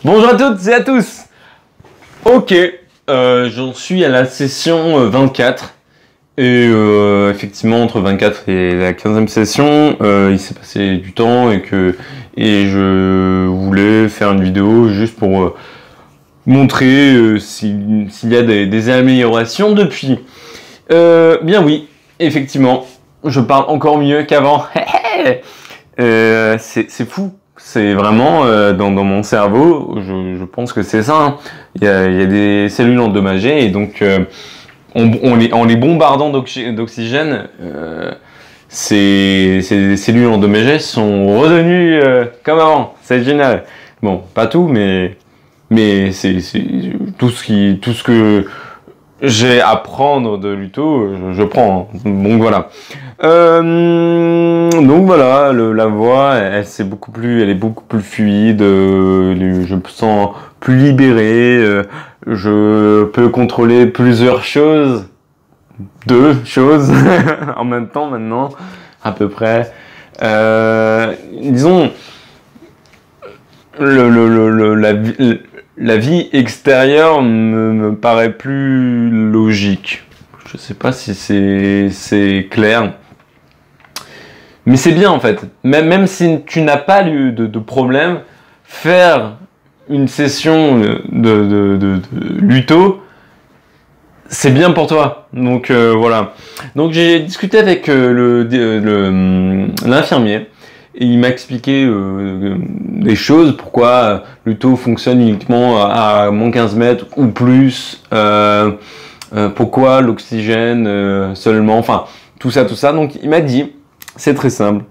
Bonjour à toutes et à tous. Ok, j'en suis à la session 24. Et effectivement, entre 24 et la 15e session, il s'est passé du temps et je voulais faire une vidéo juste pour montrer s'il y a des améliorations depuis. Bien oui, effectivement, je parle encore mieux qu'avant. C'est fou. C'est vraiment dans mon cerveau, je pense que c'est ça. Hein. Il y a des cellules endommagées et donc en les bombardant d'oxygène, ces cellules endommagées sont redevenues comme avant. C'est génial. Bon, pas tout, mais c'est tout ce que j'ai à prendre de Luto, je prends. Hein. Donc voilà. Donc voilà, la voix, elle est beaucoup plus fluide. Je me sens plus libéré. Je peux contrôler plusieurs choses, 2 choses en même temps maintenant, à peu près. Disons, la vie extérieure me paraît plus logique. Je sais pas si c'est clair. Mais c'est bien en fait. Même si tu n'as pas eu de problème, faire une session de Luto, c'est bien pour toi. Donc voilà. Donc j'ai discuté avec l'infirmier. Et il m'a expliqué des choses, pourquoi Luto fonctionne uniquement à moins 15 mètres ou plus, pourquoi l'oxygène seulement, enfin tout ça. Donc il m'a dit, c'est très simple,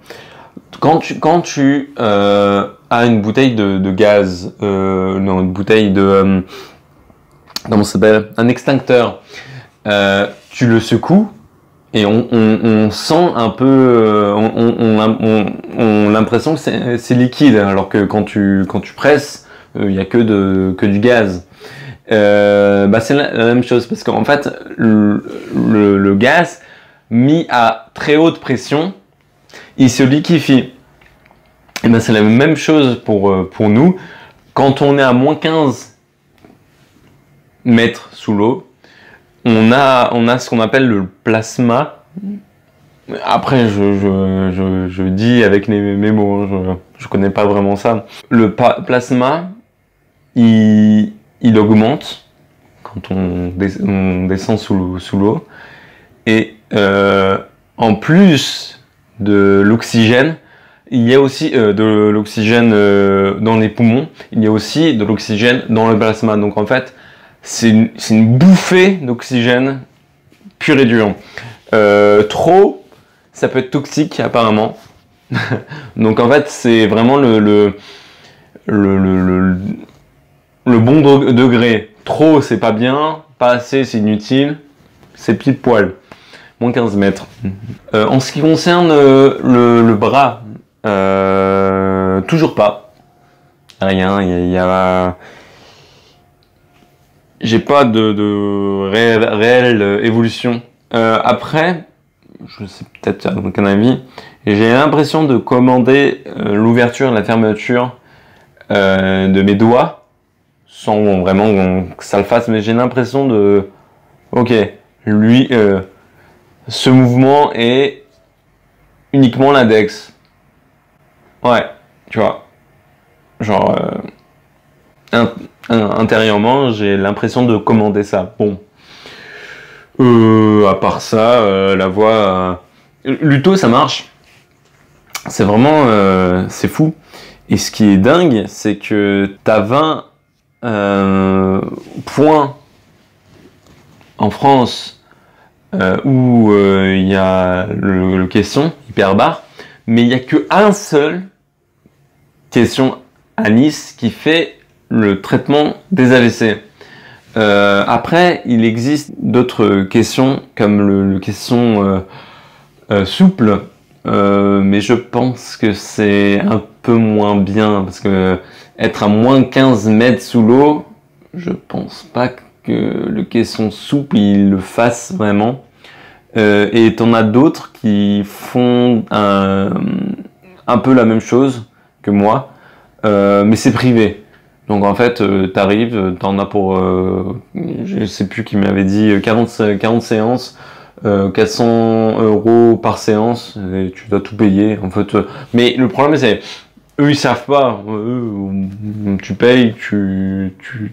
quand tu as une bouteille de gaz, non, une bouteille de, comment ça s'appelle, un extincteur, tu le secoues, et on sent un peu, on a l'impression que c'est liquide, alors que quand tu presses, il y a que du gaz. C'est la même chose, parce qu'en fait, le gaz mis à très haute pression, il se liquéfie. Et c'est la même chose pour nous. Quand on est à moins 15 mètres sous l'eau, on a ce qu'on appelle le plasma. Après, je dis avec mes mots, hein, je connais pas vraiment ça. Le plasma, il augmente quand on descend sous l'eau. Et en plus de l'oxygène, il y a aussi de l'oxygène dans les poumons, il y a aussi de l'oxygène dans le plasma. Donc en fait, c'est une bouffée d'oxygène pur et dur. Trop, ça peut être toxique apparemment. Donc en fait, c'est vraiment le bon degré. Trop, c'est pas bien. Pas assez, c'est inutile. C'est pile poil. Moins 15 mètres. En ce qui concerne le bras, toujours pas. Rien. J'ai pas de réelle évolution. Après, je sais peut-être à aucun avis, j'ai l'impression de commander l'ouverture et la fermeture de mes doigts, sans vraiment que ça le fasse, mais j'ai l'impression de... Ok, lui, ce mouvement est uniquement l'index. Ouais, tu vois. Genre... intérieurement, j'ai l'impression de commander ça. Bon. À part ça, la voix... Luto, ça marche. C'est vraiment... c'est fou. Et ce qui est dingue, c'est que t'as 20 points en France où il y a le caisson, hyperbar, mais il n'y a qu'un seul caisson à Nice qui fait le traitement des AVC. Après, il existe d'autres caissons comme le caisson souple, mais je pense que c'est un peu moins bien parce que être à moins 15 mètres sous l'eau, je pense pas que le caisson souple il le fasse vraiment. Et t'en as d'autres qui font un peu la même chose que moi, mais c'est privé. Donc en fait, t'arrives, t'en as pour, je sais plus qui m'avait dit, 40 séances, 400 € par séance, et tu dois tout payer. En fait, mais le problème c'est, eux ils savent pas. Tu payes, tu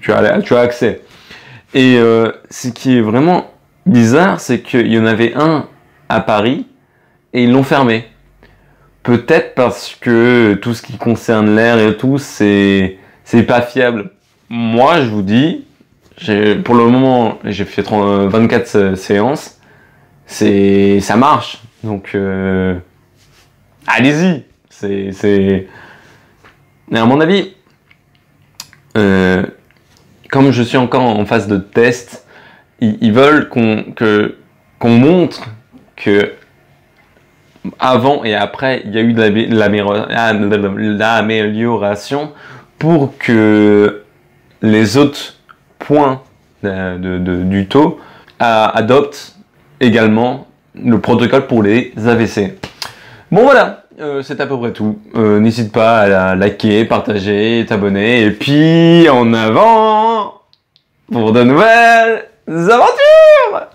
as accès. Et ce qui est vraiment bizarre, c'est qu'il y en avait un à Paris et ils l'ont fermé. Peut-être parce que tout ce qui concerne l'air et tout, c'est pas fiable. Moi, je vous dis, pour le moment, j'ai fait 24 séances, ça marche. Donc, allez-y. Mais à mon avis, comme je suis encore en phase de test, ils veulent qu'on montre que avant et après, il y a eu de l'amélioration pour que les autres points du taux adoptent également le protocole pour les AVC. Bon voilà, c'est à peu près tout. N'hésite pas à liker, partager, t'abonner, et puis en avant pour de nouvelles aventures!